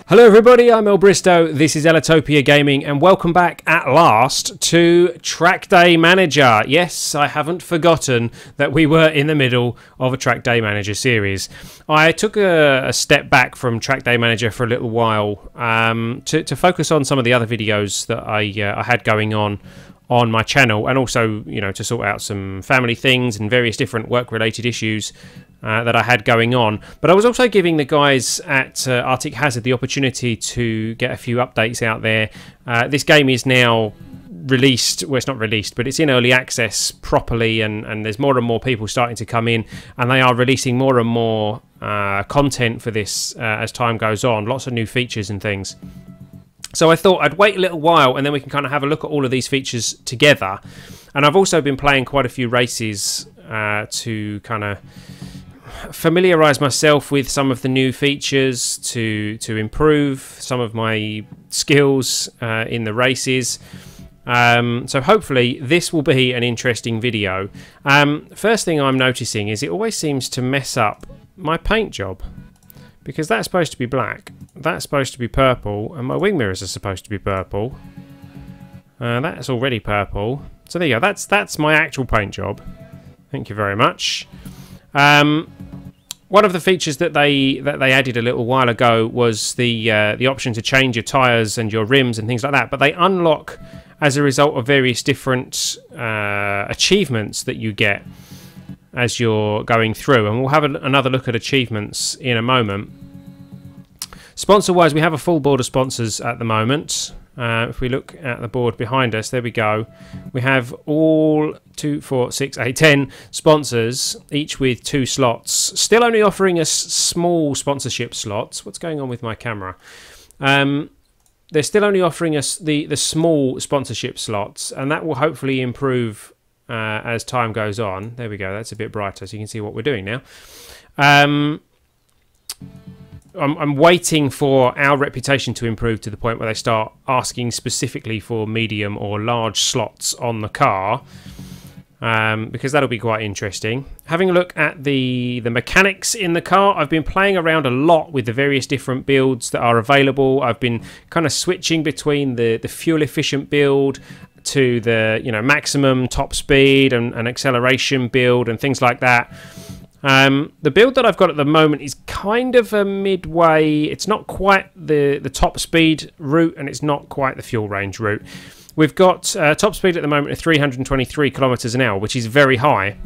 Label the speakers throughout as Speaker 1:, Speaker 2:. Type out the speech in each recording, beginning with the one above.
Speaker 1: Hello everybody, I'm ellbristow, this is Ellitopia Gaming, and welcome back at last to Trackday Manager. Yes, I haven't forgotten that we were in the middle of a Trackday Manager series. I took a step back from Trackday Manager for a little while to focus on some of the other videos that I had going on my channel, and also, you know, to sort out some family things and various different work-related issues that I had going on. But I was also giving the guys at Arctic Hazard the opportunity to get a few updates out there. This game is now released, well, it's not released, but it's in early access properly, and there's more and more people starting to come in, and they are releasing more and more content for this as time goes on. Lots of new features and things. So I thought I'd wait a little while and then we can kind of have a look at all of these features together. And I've also been playing quite a few races to kind of familiarise myself with some of the new features, to improve some of my skills in the races. So hopefully this will be an interesting video. First thing I'm noticing is it always seems to mess up my paint job, because that's supposed to be black, that's supposed to be purple, and my wing mirrors are supposed to be purple. That's already purple. So there you go, that's my actual paint job. Thank you very much. One of the features that they added a little while ago was the option to change your tyres and your rims and things like that, but they unlock as a result of various different achievements that you get as you're going through, and we'll have another look at achievements in a moment. Sponsor wise, we have a full board of sponsors at the moment. If we look at the board behind us, there we go, we have all 2, 4, 6, 8, 10 sponsors, each with 2 slots, still only offering us small sponsorship slots. What's going on with my camera? They're still only offering us the small sponsorship slots, and that will hopefully improve as time goes on. There we go, that's a bit brighter so you can see what we're doing now. I'm waiting for our reputation to improve to the point where they start asking specifically for medium or large slots on the car, because that'll be quite interesting. Having a look at the mechanics in the car, I've been playing around a lot with the various different builds that are available. I've been kind of switching between the fuel efficient build to the, you know, maximum top speed and acceleration build and things like that. The build that I've got at the moment is kind of a midway. It's not quite the top speed route, and it's not quite the fuel range route. We've got top speed at the moment of 323 kilometers an hour, which is very high,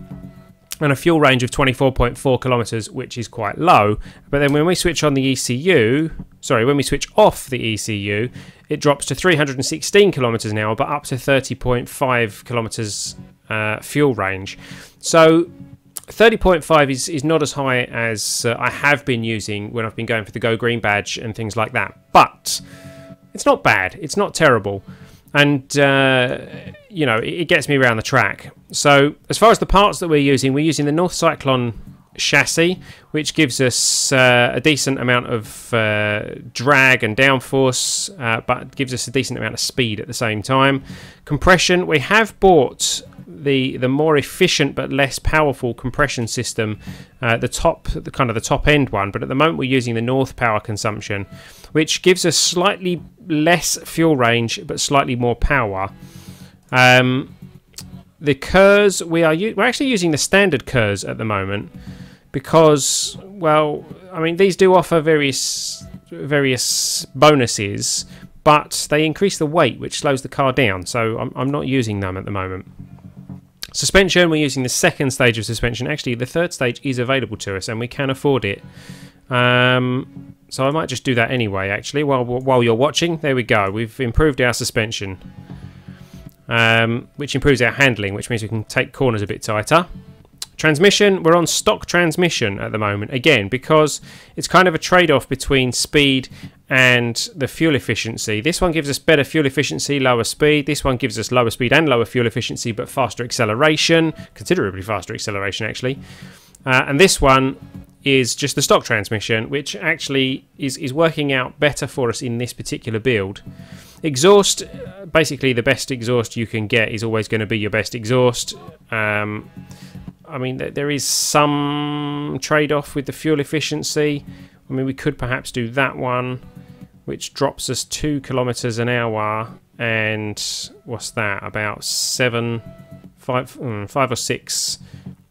Speaker 1: and a fuel range of 24.4 kilometers, which is quite low. But then when we switch on the ECU, sorry, when we switch off the ECU, it drops to 316 kilometers an hour, but up to 30.5 kilometers fuel range. So 30.5 is not as high as I have been using when I've been going for the Go Green badge and things like that. But it's not bad. It's not terrible. And, you know, it gets me around the track. So as far as the parts that we're using the North Cyclone chassis, which gives us a decent amount of drag and downforce, but gives us a decent amount of speed at the same time. Compression, we have bought the more efficient but less powerful compression system, the top end one, but at the moment we're using the North power consumption, which gives us slightly less fuel range but slightly more power. The KERS, we're actually using the standard KERS at the moment because, well, I mean, these do offer various bonuses, but they increase the weight, which slows the car down, so I'm not using them at the moment. Suspension, we're using the second stage of suspension. Actually, the third stage is available to us and we can afford it. So I might just do that anyway, actually, while you're watching. There we go. We've improved our suspension, which improves our handling, which means we can take corners a bit tighter. Transmission, we're on stock transmission at the moment, again, because it's kind of a trade-off between speed and the fuel efficiency. This one gives us better fuel efficiency, lower speed. This one gives us lower speed and lower fuel efficiency, but faster acceleration, considerably faster acceleration, actually. And this one is just the stock transmission, which actually is working out better for us in this particular build. Exhaust, basically the best exhaust you can get is always going to be your best exhaust. I mean, there is some trade-off with the fuel efficiency. I mean, we could perhaps do that one. which drops us 2 kilometers an hour, and what's that, about 5 or 6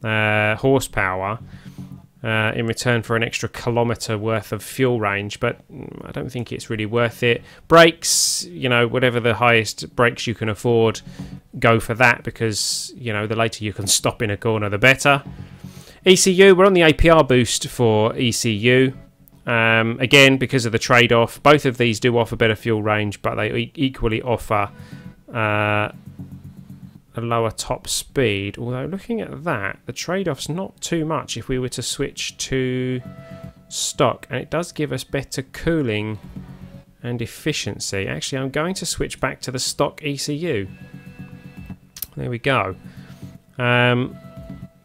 Speaker 1: horsepower, in return for an extra kilometre worth of fuel range. But I don't think it's really worth it. Brakes, you know, whatever the highest brakes you can afford, go for that, because, you know, the later you can stop in a corner, the better. ECU, we're on the APR boost for ECU. Again, because of the trade-off, both of these do offer better fuel range, but they equally offer a lower top speed. Although looking at that, the trade-off's not too much if we were to switch to stock, and it does give us better cooling and efficiency. Actually, I'm going to switch back to the stock ECU. There we go.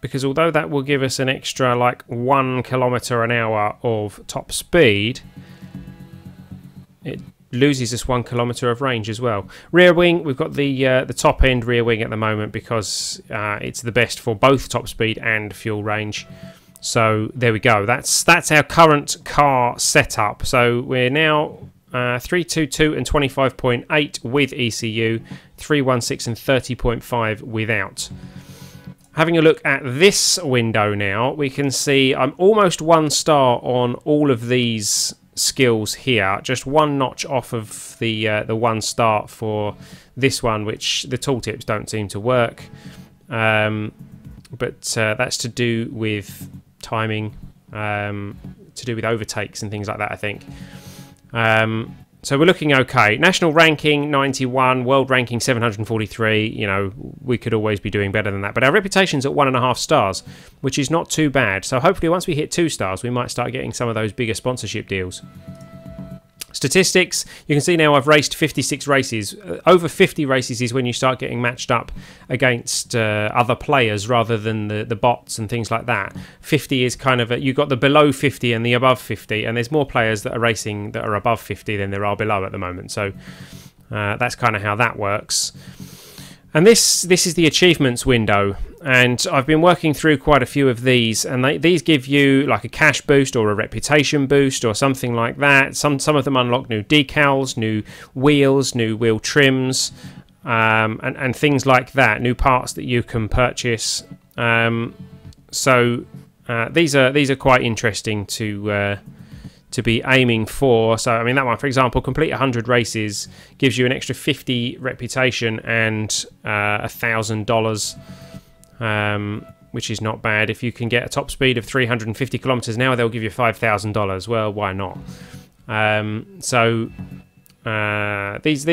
Speaker 1: Because although that will give us an extra like 1 kilometre an hour of top speed, it loses us 1 kilometre of range as well. Rear wing, we've got the top end rear wing at the moment because it's the best for both top speed and fuel range. So there we go. That's our current car setup. So we're now 322 and 25.8 with ECU, 316 and 30.5 without. Having a look at this window now, we can see I'm almost 1 star on all of these skills here, just 1 notch off of the 1 star for this one, which the tooltips don't seem to work, but that's to do with timing, to do with overtakes and things like that, I think. So we're looking okay. National ranking 91, world ranking 743. You know, we could always be doing better than that, but our reputation's at 1.5 stars, which is not too bad. So hopefully once we hit 2 stars, we might start getting some of those bigger sponsorship deals. Statistics, you can see now I've raced 56 races. Over 50 races is when you start getting matched up against other players rather than the bots and things like that. 50 is kind of, you've got the below 50 and the above 50, and there's more players that are racing that are above 50 than there are below at the moment. So that's kind of how that works. And this is the achievements window, and I've been working through quite a few of these, and these give you like a cash boost or a reputation boost or something like that. Some of them unlock new decals, new wheels, new wheel trims, and things like that, new parts that you can purchase. So these are quite interesting to be aiming for. So I mean, that one, for example, complete 100 races, gives you an extra 50 reputation and $1,000, which is not bad. If you can get a top speed of 350 kilometers an hour, they'll give you $5,000. Well, why not? These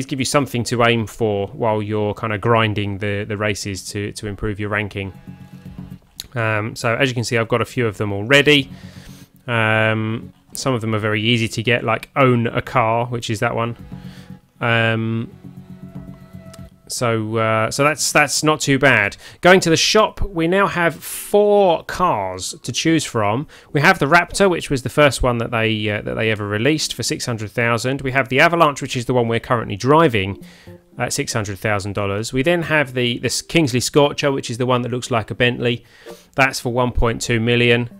Speaker 1: give you something to aim for while you're kind of grinding the races to improve your ranking. So as you can see, I've got a few of them already. Some of them are very easy to get, like own a car, which is that one. So that's not too bad. Going to the shop, we now have 4 cars to choose from. We have the Raptor, which was the first one that they ever released for $600,000. We have the Avalanche, which is the one we're currently driving, at $600,000. We then have this Kingsley Scorcher, which is the one that looks like a Bentley. That's for $1.2 million.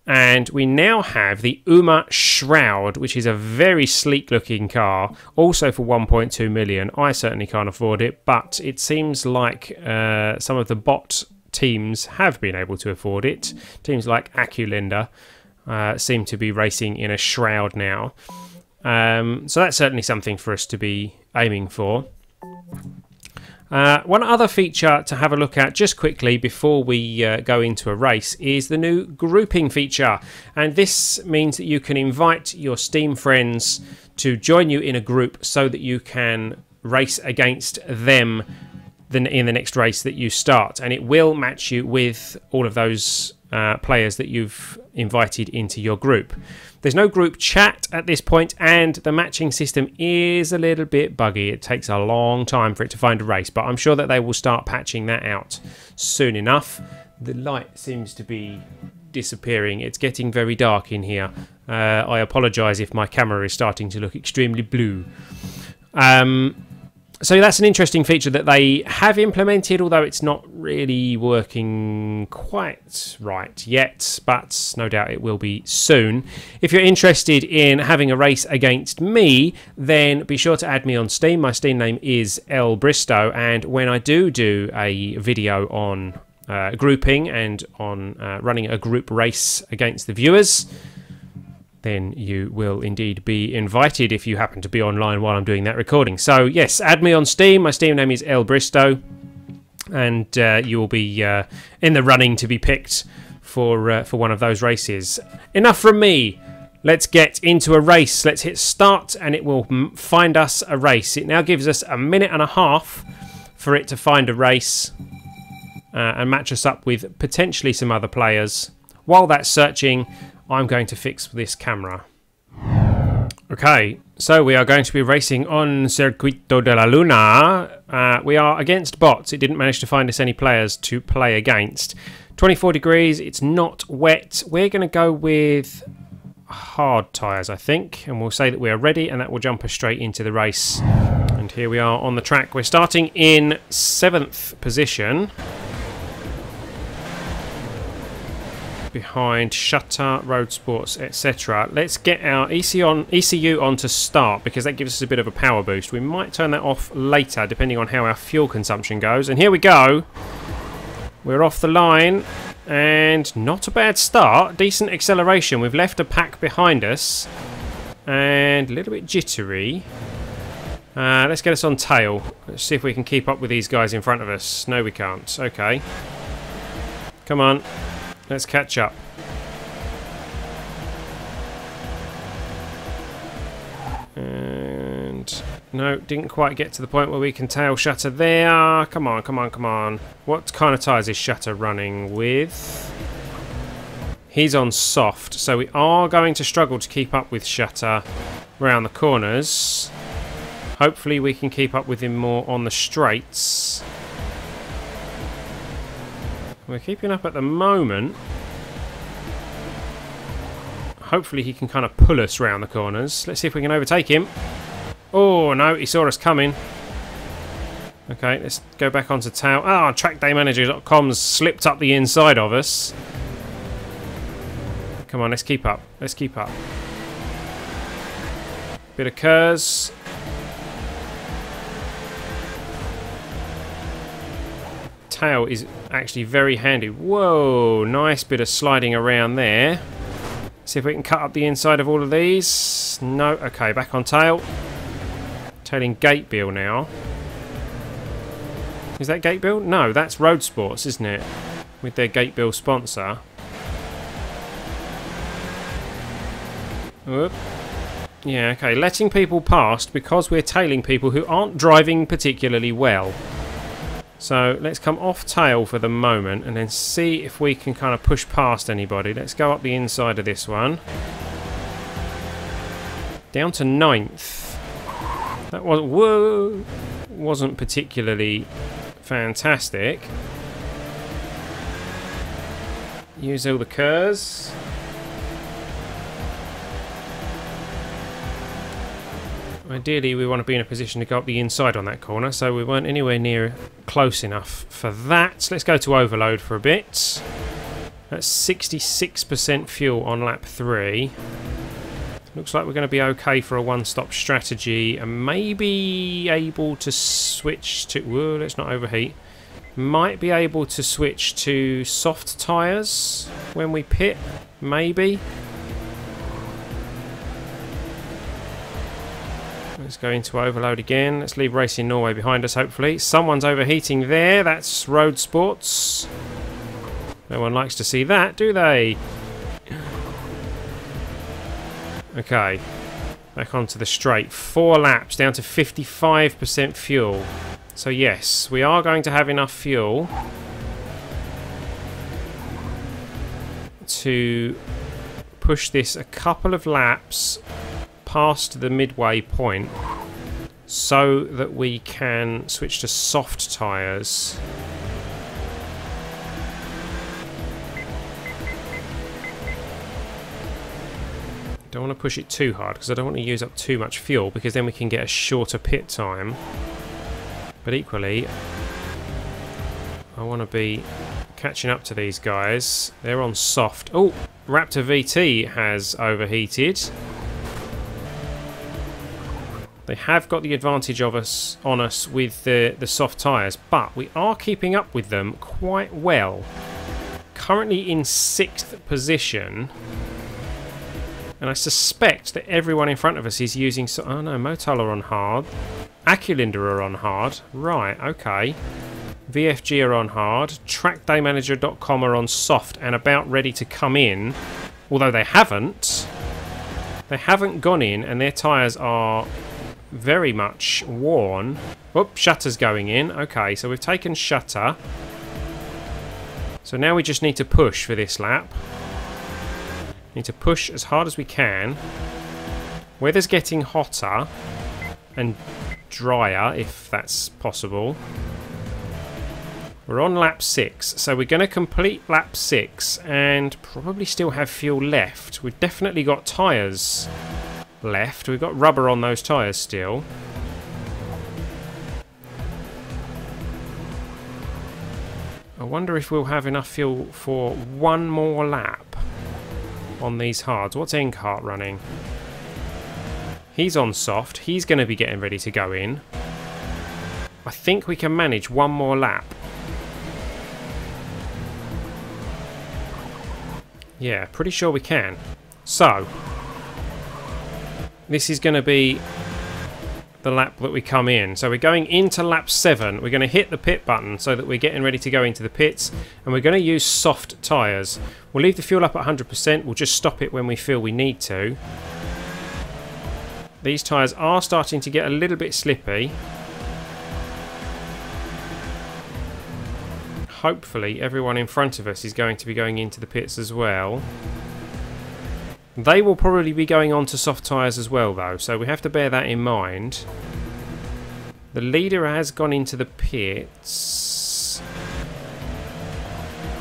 Speaker 1: And we now have the Uma Shroud, which is a very sleek looking car, also for 1.2 million. I certainly can't afford it, but it seems like some of the bot teams have been able to afford it. Teams like AccuLender seem to be racing in a Shroud now. So that's certainly something for us to be aiming for. One other feature to have a look at just quickly before we go into a race is the new grouping feature, and this means that you can invite your Steam friends to join you in a group so that you can race against them in the next race that you start, and it will match you with all of those players that you've invited into your group. There's no group chat at this point, and the matching system is a little bit buggy. It takes a long time for it to find a race, but I'm sure that they will start patching that out soon enough. The light seems to be disappearing. It's getting very dark in here. I apologise if my camera is starting to look extremely blue. So that's an interesting feature that they have implemented, although it's not really working quite right yet, but no doubt it will be soon. If you're interested in having a race against me, then be sure to add me on Steam. My Steam name is ellbristow, and when I do a video on grouping and on running a group race against the viewers, then you will indeed be invited if you happen to be online while I'm doing that recording. So yes, add me on Steam. My Steam name is ellbristow, and you will be in the running to be picked for one of those races. Enough from me. Let's get into a race. Let's hit start, and it will find us a race. It now gives us a minute and a half for it to find a race and match us up with potentially some other players. While that's searching, I'm going to fix this camera. Okay, so we are going to be racing on Circuito de la Luna. We are against bots. It didn't manage to find us any players to play against. 24 degrees, it's not wet. We're going to go with hard tyres, I think, and we'll say that we are ready, and that will jump us straight into the race. And here we are on the track. We're starting in 7th position, behind Shutter, Road Sports, etc. Let's get our ECU on to start, because that gives us a bit of a power boost. We might turn that off later depending on how our fuel consumption goes. And here we go. We're off the line, and not a bad start. Decent acceleration. We've left a pack behind us and a little bit jittery. Let's get us on tail. Let's see if we can keep up with these guys in front of us. No, we can't. Okay. Come on. Let's catch up. And no, didn't quite get to the point where we can tail Shutter there. Come on, come on, come on. What kind of tyres is Shutter running with? He's on soft, so we are going to struggle to keep up with Shutter around the corners. Hopefully we can keep up with him more on the straights. We're keeping up at the moment. Hopefully he can kind of pull us round the corners. Let's see if we can overtake him. Oh no, he saw us coming. Okay, let's go back onto tail. Ah, TrackdayManager.com's slipped up the inside of us. Come on, let's keep up. Let's keep up. Bit of curves. Tail is actually very handy. Whoa, nice bit of sliding around there. See if we can cut up the inside of all of these. No, okay, back on tail. Tailing Gatebill now. Is that Gatebill? No, that's Road Sports, isn't it? With their Gatebill sponsor. Whoop. Yeah, okay, letting people past because we're tailing people who aren't driving particularly well. So let's come off tail for the moment and then see if we can kind of push past anybody. Let's go up the inside of this one. Down to 9th. That wasn't particularly fantastic. Use all the curves. Ideally we want to be in a position to go up the inside on that corner, so we weren't anywhere near close enough for that. Let's go to overload for a bit. That's 66% fuel on lap 3. Looks like we're going to be okay for a one-stop strategy, and maybe able to switch to... Whoa, let's not overheat. Might be able to switch to soft tyres when we pit, maybe. Let's go into overload again. Let's leave Racing Norway behind us, hopefully. Someone's overheating there. That's Road Sports. No one likes to see that, do they? Okay. Back onto the straight. 4 laps, down to 55% fuel. So yes, we are going to have enough fuel to push this a couple of laps past the midway point so that we can switch to soft tyres. Don't want to push it too hard because I don't want to use up too much fuel, because then we can get a shorter pit time. But equally, I want to be catching up to these guys. They're on soft. Oh, Raptor VT has overheated. They have got the advantage of us on us with the soft tyres, but we are keeping up with them quite well. Currently in 6th position, and I suspect that everyone in front of us is using... oh no, Motul are on hard. Aculinda are on hard. Right, okay. VFG are on hard. Trackdaymanager.com are on soft and about ready to come in. Although they haven't. They haven't gone in, and their tyres are very much worn. Oh, Shutter's going in. Okay, so we've taken Shutter. So now we just need to push for this lap. Need to push as hard as we can. Weather's getting hotter and drier, if that's possible. We're on lap 6, so we're going to complete lap 6 and probably still have fuel left. We've definitely got tyres left. We've got rubber on those tyres still. I wonder if we'll have enough fuel for one more lap on these hards. What's Encart running? He's on soft. He's going to be getting ready to go in. I think we can manage one more lap. Yeah, pretty sure we can. So, this is going to be the lap that we come in. So we're going into lap 7. We're going to hit the pit button so that we're getting ready to go into the pits. And we're going to use soft tyres. We'll leave the fuel up at 100%. We'll just stop it when we feel we need to. These tyres are starting to get a little bit slippy. Hopefully everyone in front of us is going to be going into the pits as well. They will probably be going on to soft tyres as well though, so we have to bear that in mind. The leader has gone into the pits.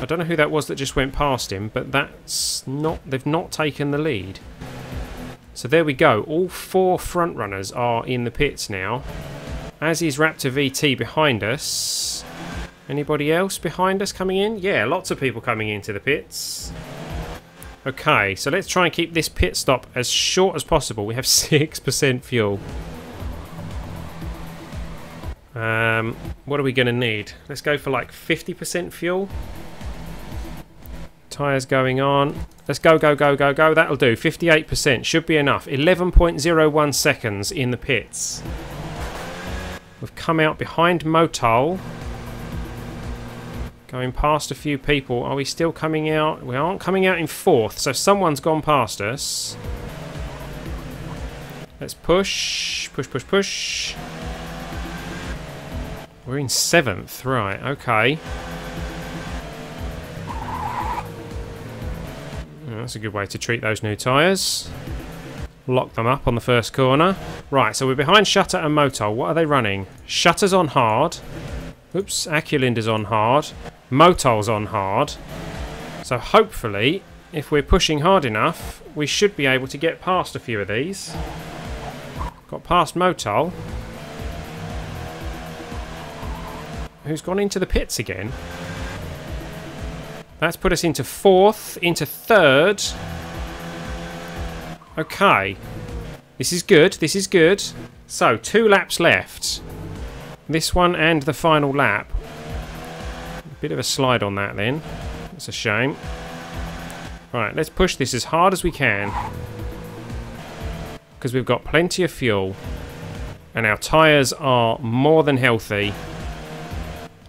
Speaker 1: I don't know who that was that just went past him, but that's not, they've not taken the lead. So there we go, all 4 front runners are in the pits now. As is Raptor VT behind us. Anybody else behind us coming in? Yeah, lots of people coming into the pits. Okay, so let's try and keep this pit stop as short as possible. We have 6% fuel. What are we going to need? Let's go for like 50% fuel. Tyres going on. Let's go, go, go, go, go. That'll do. 58% should be enough. 11.01 seconds in the pits. We've come out behind Motul. Going past a few people. Are we still coming out? We aren't coming out in 4th, so someone's gone past us. Let's push. Push, push, push. We're in 7th. Right, okay. That's a good way to treat those new tyres. Lock them up on the first corner. Right, so we're behind Shutter and Motul. What are they running? Shutter's on hard. Oops, Aculinda's on hard. Motul's on hard. So hopefully, if we're pushing hard enough, we should be able to get past a few of these. Got past Motul. Who's gone into the pits again. That's put us into 4th, into 3rd. Okay. This is good, this is good. So, 2 laps left. This one and the final lap. Bit of a slide on that then. That's a shame. Right, let's push this as hard as we can. Because we've got plenty of fuel. And our tyres are more than healthy.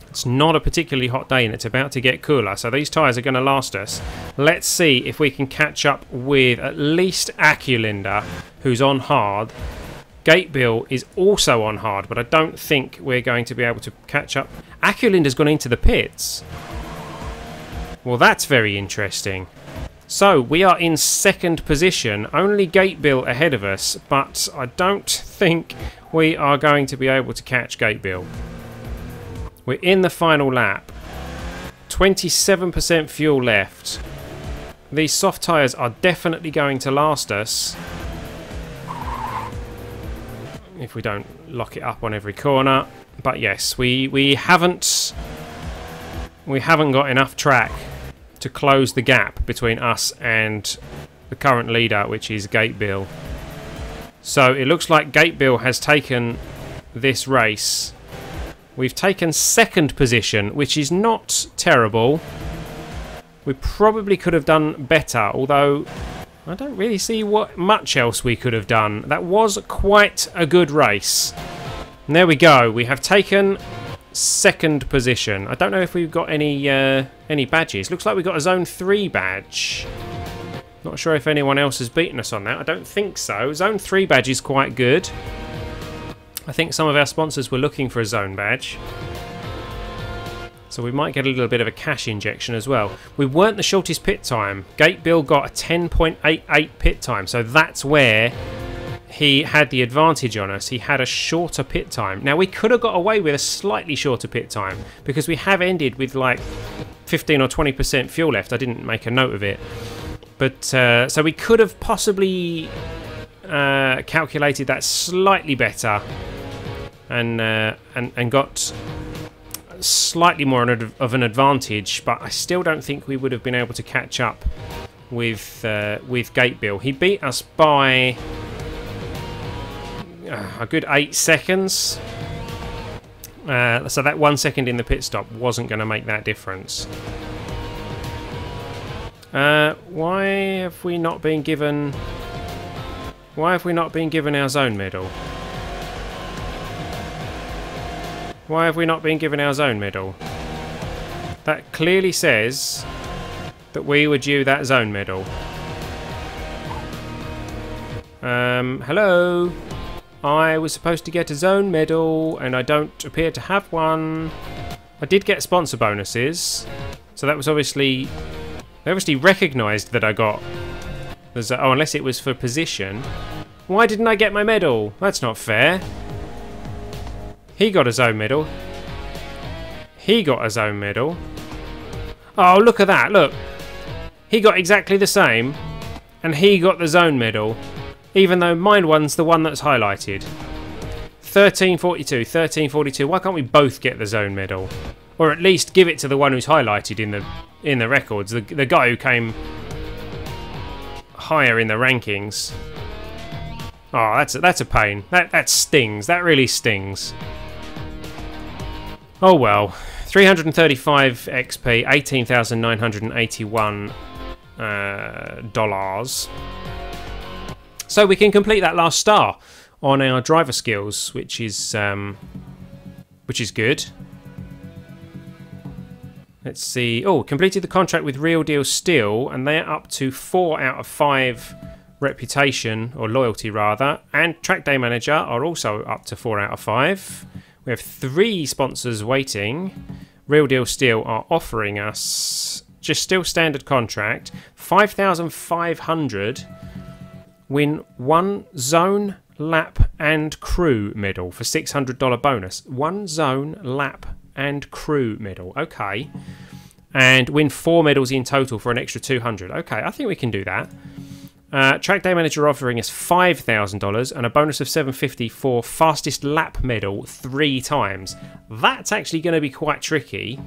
Speaker 1: It's not a particularly hot day and it's about to get cooler, so these tyres are going to last us. Let's see if we can catch up with at least Aculinda, who's on hard. Gatebill is also on hard, but I don't think we're going to be able to catch up. Aculinda's gone into the pits. Well, that's very interesting. So, we are in 2nd position, only Gatebill ahead of us, but I don't think we are going to be able to catch Gatebill. We're in the final lap. 27% fuel left. These soft tyres are definitely going to last us. if we don't lock it up on every corner. But yes, we haven't got enough track to close the gap between us and the current leader, which is Gatebill. So it looks like Gatebill has taken this race. We've taken second position, which is not terrible. We probably could have done better, although I don't really see what much else we could have done. That was quite a good race. And there we go. We have taken second position. I don't know if we've got any badges. Looks like we've got a Zone 3 badge. Not sure if anyone else has beaten us on that. I don't think so. Zone 3 badge is quite good. I think some of our sponsors were looking for a zone badge. So we might get a little bit of a cash injection as well. We weren't the shortest pit time. Gatebill got a 10.88 pit time. So that's where he had the advantage on us. He had a shorter pit time. Now we could have got away with a slightly shorter pit time because we have ended with like 15 or 20% fuel left. I didn't make a note of it. But so we could have possibly calculated that slightly better and got slightly more of an advantage, but I still don't think we would have been able to catch up with Gatebill. He beat us by a good 8 seconds. So that 1 second in the pit stop wasn't going to make that difference. Why have we not been given our zone medal? Why have we not been given our zone medal? That clearly says that we were due that zone medal. Hello? I was supposed to get a zone medal and I don't appear to have one. I did get sponsor bonuses, so that was obviously... They obviously recognised that I got... Oh, unless it was for position. Why didn't I get my medal? That's not fair. He got a zone medal. He got a zone medal. Oh, look at that, look. He got exactly the same, and he got the zone medal, even though mine one's the one that's highlighted. 1342, 1342. Why can't we both get the zone medal? Or at least give it to the one who's highlighted in the records, the guy who came higher in the rankings. Oh, that's a pain. That stings. That really stings. Oh well. 335 XP, $18,981 dollars. So we can complete that last star on our driver skills, which is good. Let's see. Oh, completed the contract with Real Deal Steel, and they're up to 4 out of 5 reputation, or loyalty rather. And Trackday Manager are also up to 4 out of 5. We have 3 sponsors waiting. Real Deal Steel are offering us just still standard contract, 5,500. Win 1 zone, lap, and crew medal for $600 bonus. 1 zone, lap, and crew medal. Okay. And win 4 medals in total for an extra 200. Okay, I think we can do that. Trackday Manager offering us $5,000 and a bonus of $750 for fastest lap medal 3 times. That's actually going to be quite tricky.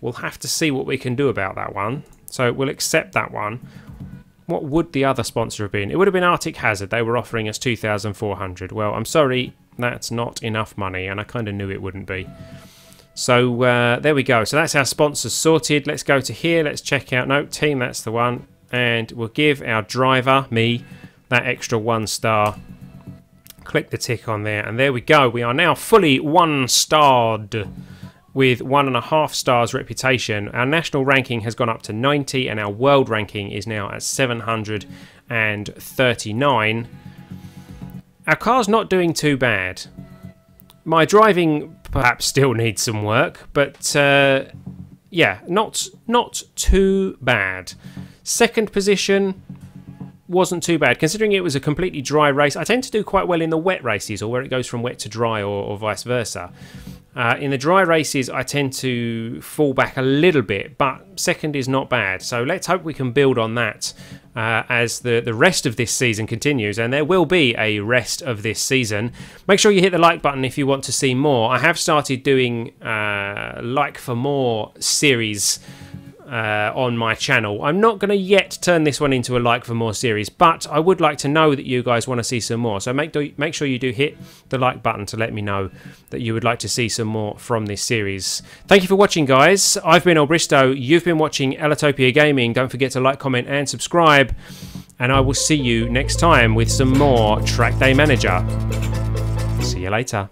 Speaker 1: We'll have to see what we can do about that one. So we'll accept that one. What would the other sponsor have been? It would have been Arctic Hazard. They were offering us $2,400. Well, I'm sorry, that's not enough money, and I kind of knew it wouldn't be. So there we go. So that's our sponsors sorted. Let's go to here. Let's check out. No, team, that's the one. And we'll give our driver, me, that extra 1 star. Click the tick on there, and there we go. We are now fully 1-starred with 1.5 stars reputation. Our national ranking has gone up to 90, and our world ranking is now at 739. Our car's not doing too bad. My driving perhaps still needs some work, but yeah, not too bad. Second position wasn't too bad, considering it was a completely dry race. I tend to do quite well in the wet races, or where it goes from wet to dry, or vice versa. In the dry races, I tend to fall back a little bit, but second is not bad. So let's hope we can build on that as the rest of this season continues. And there will be a rest of this season. Make sure you hit the like button if you want to see more. I have started doing like for more series on my channel. I'm not going to yet turn this one into a like for more series, but I would like to know that you guys want to see some more. So make sure you do hit the like button to let me know that you would like to see some more from this series. Thank you for watching, guys. I've been ellbristow. You've been watching Ellitopia Gaming. Don't forget to like, comment and subscribe, and I will see you next time with some more Trackday Manager. See you later.